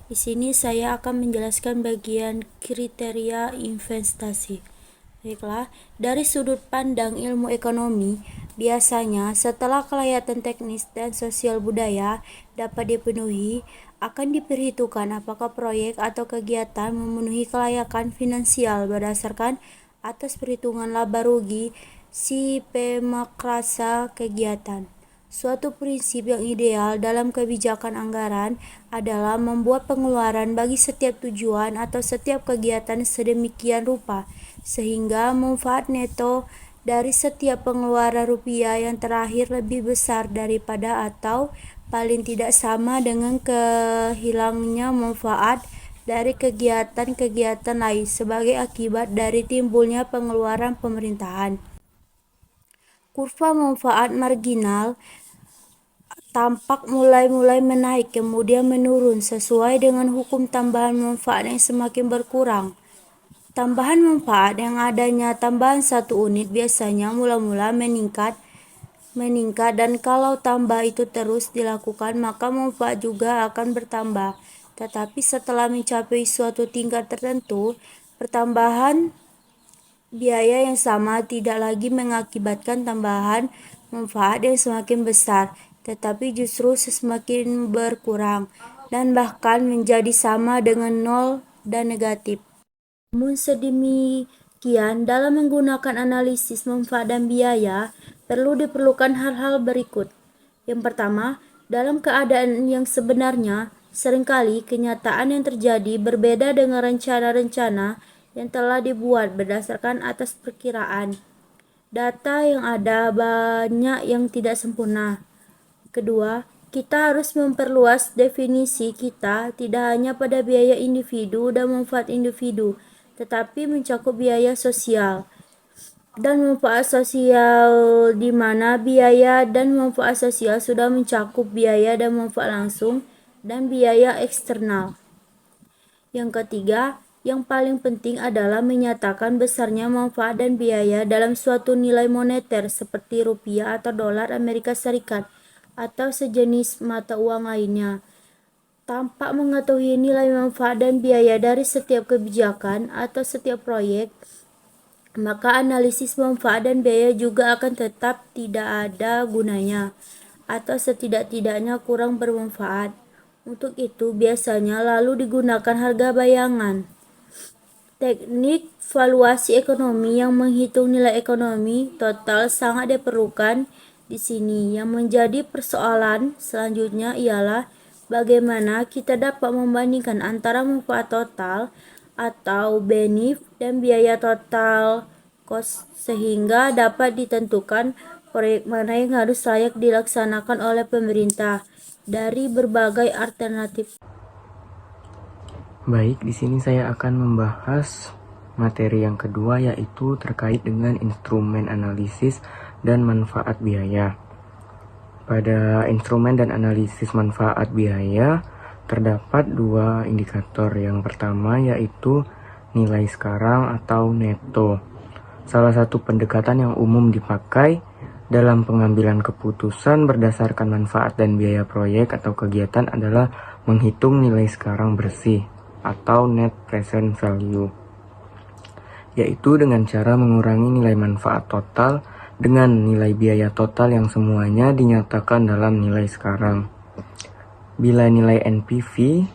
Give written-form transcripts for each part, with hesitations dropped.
Di sini saya akan menjelaskan bagian kriteria investasi. Baiklah, dari sudut pandang ilmu ekonomi, biasanya setelah kelayakan teknis dan sosial budaya dapat dipenuhi, akan diperhitungkan apakah proyek atau kegiatan memenuhi kelayakan finansial berdasarkan atas perhitungan laba rugi si pemakrasa kegiatan. Suatu prinsip yang ideal dalam kebijakan anggaran adalah membuat pengeluaran bagi setiap tujuan atau setiap kegiatan sedemikian rupa, sehingga manfaat neto dari setiap pengeluaran rupiah yang terakhir lebih besar daripada atau paling tidak sama dengan kehilangnya manfaat dari kegiatan-kegiatan lain sebagai akibat dari timbulnya pengeluaran pemerintahan. Kurva manfaat marginal tampak mulai menaik kemudian menurun sesuai dengan hukum tambahan manfaat yang semakin berkurang. Tambahan manfaat yang adanya tambahan 1 unit biasanya mula-mula meningkat dan kalau tambah itu terus dilakukan maka manfaat juga akan bertambah. Tetapi setelah mencapai suatu tingkat tertentu, pertambahan biaya yang sama tidak lagi mengakibatkan tambahan manfaat yang semakin besar, tetapi justru semakin berkurang, dan bahkan menjadi sama dengan nol dan negatif. Namun sedemikian, dalam menggunakan analisis manfaat dan biaya, diperlukan hal-hal berikut. Yang pertama, dalam keadaan yang sebenarnya, seringkali kenyataan yang terjadi berbeda dengan rencana-rencana yang telah dibuat berdasarkan atas perkiraan. Data yang ada banyak yang tidak sempurna. Kedua, kita harus memperluas definisi kita tidak hanya pada biaya individu dan manfaat individu, tetapi mencakup biaya sosial dan manfaat sosial, di mana biaya dan manfaat sosial sudah mencakup biaya dan manfaat langsung dan biaya eksternal. Yang ketiga, yang paling penting adalah menyatakan besarnya manfaat dan biaya dalam suatu nilai moneter seperti rupiah atau dolar Amerika Serikat atau sejenis mata uang lainnya. Tanpa mengetahui nilai manfaat dan biaya dari setiap kebijakan atau setiap proyek, maka analisis manfaat dan biaya juga akan tetap tidak ada gunanya, atau setidak-tidaknya kurang bermanfaat. Untuk itu, biasanya lalu digunakan harga bayangan. Teknik valuasi ekonomi yang menghitung nilai ekonomi total sangat diperlukan di sini. Yang menjadi persoalan selanjutnya ialah bagaimana kita dapat membandingkan antara manfaat total atau benefit dan biaya total cost sehingga dapat ditentukan proyek mana yang harus layak dilaksanakan oleh pemerintah dari berbagai alternatif. Baik, di sini saya akan membahas materi yang kedua, yaitu terkait dengan instrumen analisis dan manfaat biaya. Pada instrumen dan analisis manfaat biaya, terdapat dua indikator. Yang pertama yaitu nilai sekarang atau neto. Salah satu pendekatan yang umum dipakai dalam pengambilan keputusan berdasarkan manfaat dan biaya proyek atau kegiatan adalah menghitung nilai sekarang bersih atau net present value, yaitu dengan cara mengurangi nilai manfaat total dengan nilai biaya total yang semuanya dinyatakan dalam nilai sekarang. Bila nilai NPV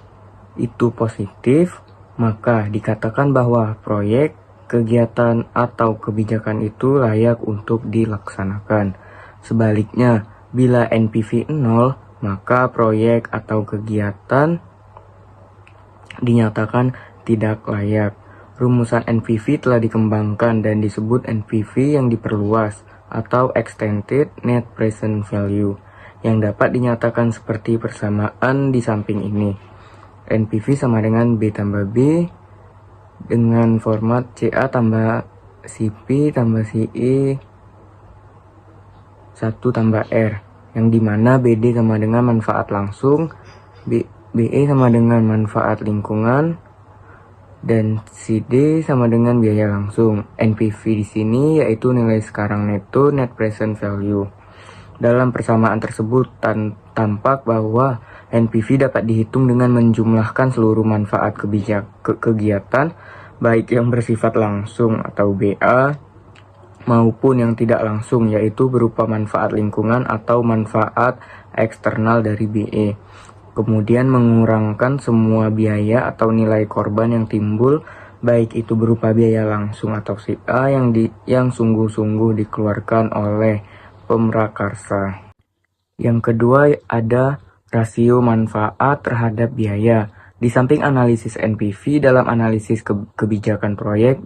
itu positif, maka dikatakan bahwa proyek, kegiatan, atau kebijakan itu layak untuk dilaksanakan. Sebaliknya, bila NPV 0, maka proyek atau kegiatan dinyatakan tidak layak. Rumusan NPV telah dikembangkan dan disebut NPV yang diperluas atau Extended Net Present Value, yang dapat dinyatakan seperti persamaan di samping ini. NPV sama dengan B tambah B dengan format CA tambah CP tambah CE 1 tambah R, yang dimana BD sama dengan manfaat langsung, BE sama dengan manfaat lingkungan, dan CD sama dengan biaya langsung. NPV di sini yaitu nilai sekarang neto net present value. Dalam persamaan tersebut tampak bahwa NPV dapat dihitung dengan menjumlahkan seluruh manfaat kegiatan, baik yang bersifat langsung atau BA, maupun yang tidak langsung, yaitu berupa manfaat lingkungan atau manfaat eksternal dari BE. Kemudian mengurangkan semua biaya atau nilai korban yang timbul, baik itu berupa biaya langsung atau CA yang sungguh-sungguh dikeluarkan oleh pemrakarsa. Yang kedua ada rasio manfaat terhadap biaya. Di samping analisis NPV, dalam analisis kebijakan proyek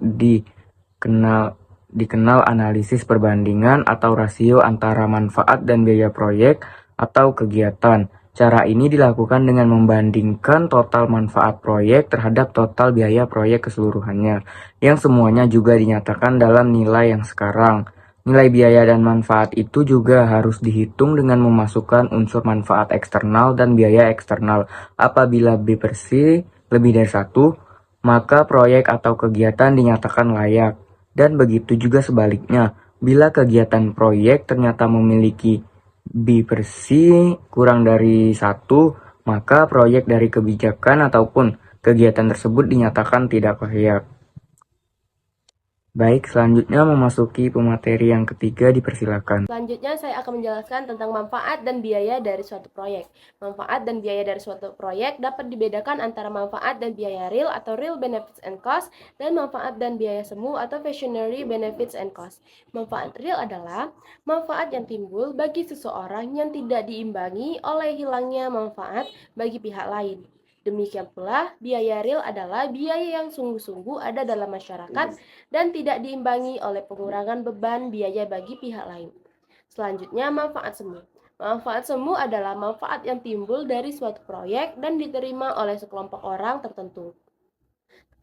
dikenal analisis perbandingan atau rasio antara manfaat dan biaya proyek atau kegiatan. Cara ini dilakukan dengan membandingkan total manfaat proyek terhadap total biaya proyek keseluruhannya, yang semuanya juga dinyatakan dalam nilai yang sekarang. Nilai biaya dan manfaat itu juga harus dihitung dengan memasukkan unsur manfaat eksternal dan biaya eksternal. Apabila B per C lebih dari 1, maka proyek atau kegiatan dinyatakan layak. Dan begitu juga sebaliknya, bila kegiatan proyek ternyata memiliki B per C kurang dari 1, maka proyek dari kebijakan ataupun kegiatan tersebut dinyatakan tidak layak. Baik, selanjutnya memasuki pemateri yang ketiga, dipersilakan. Selanjutnya saya akan menjelaskan tentang manfaat dan biaya dari suatu proyek. Manfaat dan biaya dari suatu proyek dapat dibedakan antara manfaat dan biaya real atau real benefits and cost dan manfaat dan biaya semu atau visionary benefits and cost. Manfaat real adalah manfaat yang timbul bagi seseorang yang tidak diimbangi oleh hilangnya manfaat bagi pihak lain. Demikian pula, biaya real adalah biaya yang sungguh-sungguh ada dalam masyarakat dan tidak diimbangi oleh pengurangan beban biaya bagi pihak lain. Selanjutnya, manfaat semu. Manfaat semu adalah manfaat yang timbul dari suatu proyek dan diterima oleh sekelompok orang tertentu.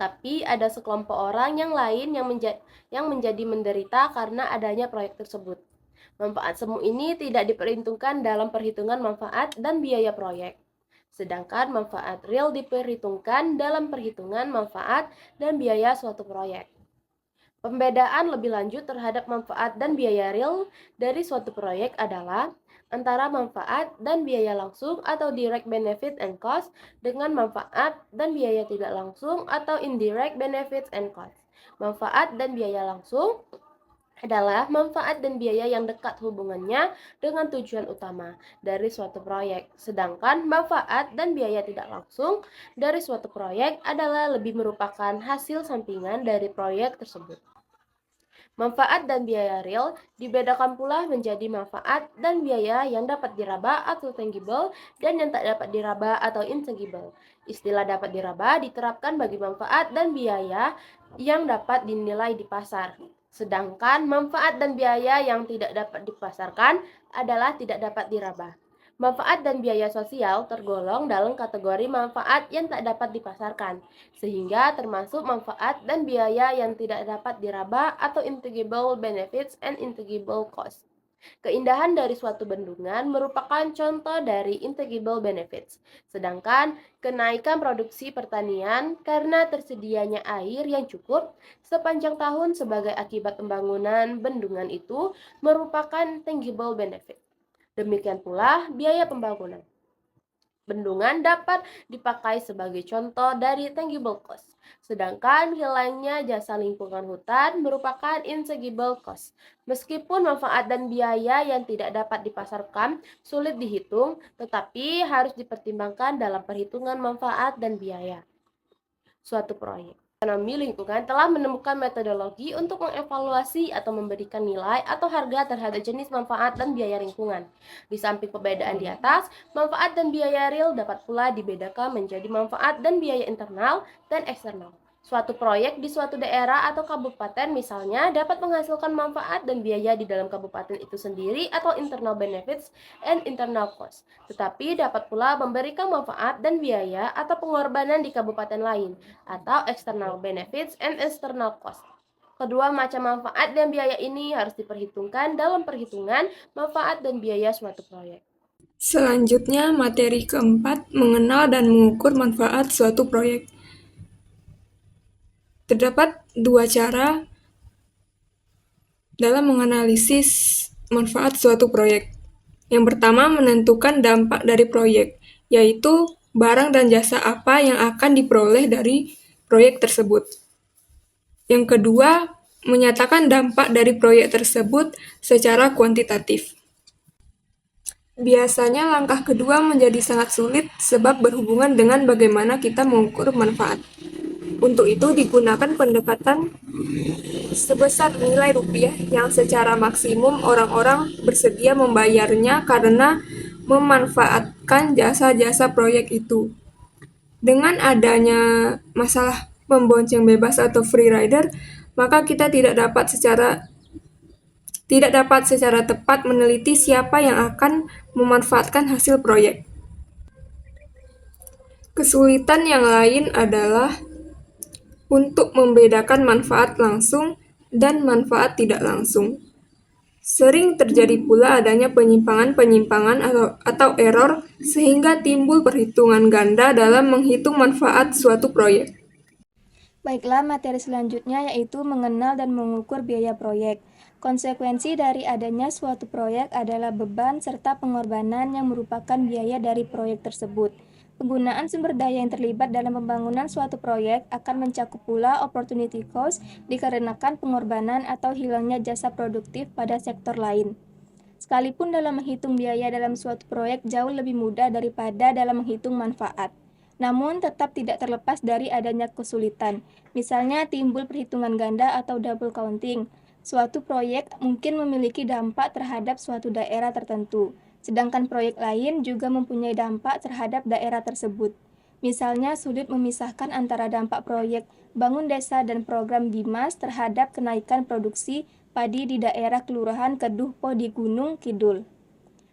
Tapi ada sekelompok orang yang lain yang menjadi menderita karena adanya proyek tersebut. Manfaat semu ini tidak diperhitungkan dalam perhitungan manfaat dan biaya proyek. Sedangkan manfaat real diperhitungkan dalam perhitungan manfaat dan biaya suatu proyek. Pembedaan lebih lanjut terhadap manfaat dan biaya real dari suatu proyek adalah antara manfaat dan biaya langsung atau direct benefit and cost dengan manfaat dan biaya tidak langsung atau indirect benefits and cost. Manfaat dan biaya langsung adalah manfaat dan biaya yang dekat hubungannya dengan tujuan utama dari suatu proyek. Sedangkan manfaat dan biaya tidak langsung dari suatu proyek adalah lebih merupakan hasil sampingan dari proyek tersebut. Manfaat dan biaya real dibedakan pula menjadi manfaat dan biaya yang dapat diraba atau tangible dan yang tak dapat diraba atau intangible. Istilah dapat diraba diterapkan bagi manfaat dan biaya yang dapat dinilai di pasar. Sedangkan manfaat dan biaya yang tidak dapat dipasarkan adalah tidak dapat diraba. Manfaat dan biaya sosial tergolong dalam kategori manfaat yang tak dapat dipasarkan, sehingga termasuk manfaat dan biaya yang tidak dapat diraba atau intangible benefits and intangible costs. Keindahan dari suatu bendungan merupakan contoh dari intangible benefits, sedangkan kenaikan produksi pertanian karena tersedianya air yang cukup sepanjang tahun sebagai akibat pembangunan bendungan itu merupakan tangible benefit. Demikian pula biaya pembangunan. Bendungan dapat dipakai sebagai contoh dari tangible cost, sedangkan hilangnya jasa lingkungan hutan merupakan intangible cost. Meskipun manfaat dan biaya yang tidak dapat dipasarkan sulit dihitung, tetapi harus dipertimbangkan dalam perhitungan manfaat dan biaya suatu proyek. Ekonomi lingkungan telah menemukan metodologi untuk mengevaluasi atau memberikan nilai atau harga terhadap jenis manfaat dan biaya lingkungan. Di samping perbedaan di atas, manfaat dan biaya real dapat pula dibedakan menjadi manfaat dan biaya internal dan eksternal. Suatu proyek di suatu daerah atau kabupaten misalnya dapat menghasilkan manfaat dan biaya di dalam kabupaten itu sendiri atau internal benefits and internal cost. Tetapi dapat pula memberikan manfaat dan biaya atau pengorbanan di kabupaten lain atau external benefits and external cost. Kedua macam manfaat dan biaya ini harus diperhitungkan dalam perhitungan manfaat dan biaya suatu proyek. Selanjutnya, materi keempat, mengenal dan mengukur manfaat suatu proyek. Terdapat dua cara dalam menganalisis manfaat suatu proyek. Yang pertama, menentukan dampak dari proyek. yaitu barang dan jasa apa yang akan diperoleh dari proyek tersebut. Yang kedua, menyatakan dampak dari proyek tersebut secara kuantitatif. Biasanya langkah kedua menjadi sangat sulit sebab berhubungan dengan bagaimana kita mengukur manfaat. Untuk itu digunakan pendekatan sebesar nilai rupiah yang secara maksimum orang-orang bersedia membayarnya karena memanfaatkan jasa-jasa proyek itu. Dengan adanya masalah membonceng bebas atau free rider, maka kita tidak dapat secara tepat meneliti siapa yang akan memanfaatkan hasil proyek. Kesulitan yang lain adalah untuk membedakan manfaat langsung dan manfaat tidak langsung. Sering terjadi pula adanya penyimpangan-penyimpangan atau error sehingga timbul perhitungan ganda dalam menghitung manfaat suatu proyek. Baiklah, materi selanjutnya yaitu mengenal dan mengukur biaya proyek. Konsekuensi dari adanya suatu proyek adalah beban serta pengorbanan yang merupakan biaya dari proyek tersebut. Penggunaan sumber daya yang terlibat dalam pembangunan suatu proyek akan mencakup pula opportunity cost dikarenakan pengorbanan atau hilangnya jasa produktif pada sektor lain. Sekalipun dalam menghitung biaya dalam suatu proyek jauh lebih mudah daripada dalam menghitung manfaat. Namun tetap tidak terlepas dari adanya kesulitan. Misalnya timbul perhitungan ganda atau double counting. Suatu proyek mungkin memiliki dampak terhadap suatu daerah tertentu, sedangkan proyek lain juga mempunyai dampak terhadap daerah tersebut. Misalnya sulit memisahkan antara dampak proyek bangun desa dan program Dimas terhadap kenaikan produksi padi di daerah Kelurahan Keduh Po di Gunung Kidul.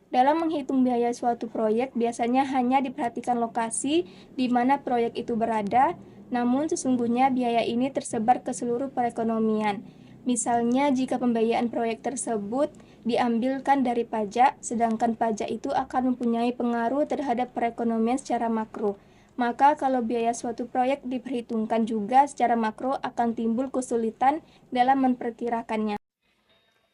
Dalam menghitung biaya suatu proyek, biasanya hanya diperhatikan lokasi di mana proyek itu berada, namun sesungguhnya biaya ini tersebar ke seluruh perekonomian. Misalnya, jika pembiayaan proyek tersebut diambilkan dari pajak, sedangkan pajak itu akan mempunyai pengaruh terhadap perekonomian secara makro. Maka kalau biaya suatu proyek diperhitungkan juga secara makro akan timbul kesulitan dalam memperkirakannya.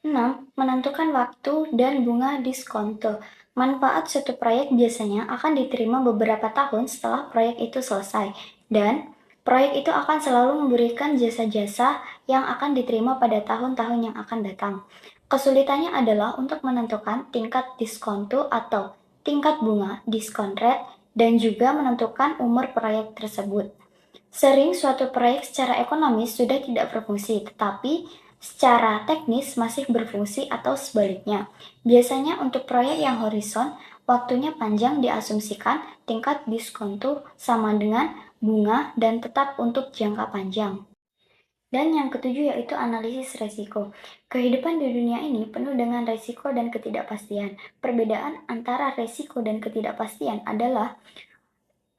6. Menentukan waktu dan bunga diskonto. Manfaat suatu proyek biasanya akan diterima beberapa tahun setelah proyek itu selesai, dan proyek itu akan selalu memberikan jasa-jasa yang akan diterima pada tahun-tahun yang akan datang. Kesulitannya adalah untuk menentukan tingkat diskonto atau tingkat bunga (discount rate) dan juga menentukan umur proyek tersebut. Sering suatu proyek secara ekonomis sudah tidak berfungsi, tetapi secara teknis masih berfungsi atau sebaliknya. Biasanya untuk proyek yang horizon, waktunya panjang diasumsikan tingkat diskonto sama dengan bunga dan tetap untuk jangka panjang. Dan yang ketujuh yaitu analisis resiko. Kehidupan di dunia ini penuh dengan resiko dan ketidakpastian. Perbedaan antara resiko dan ketidakpastian adalah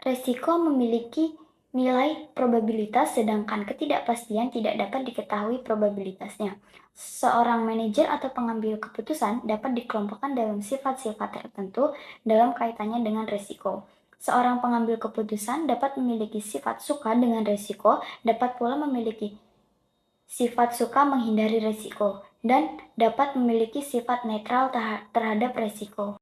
resiko memiliki nilai probabilitas sedangkan ketidakpastian tidak dapat diketahui probabilitasnya. Seorang manajer atau pengambil keputusan dapat dikelompokkan dalam sifat-sifat tertentu dalam kaitannya dengan resiko. Seorang pengambil keputusan dapat memiliki sifat suka dengan resiko, dapat pula memiliki sifat suka menghindari resiko, dan dapat memiliki sifat netral terhadap resiko.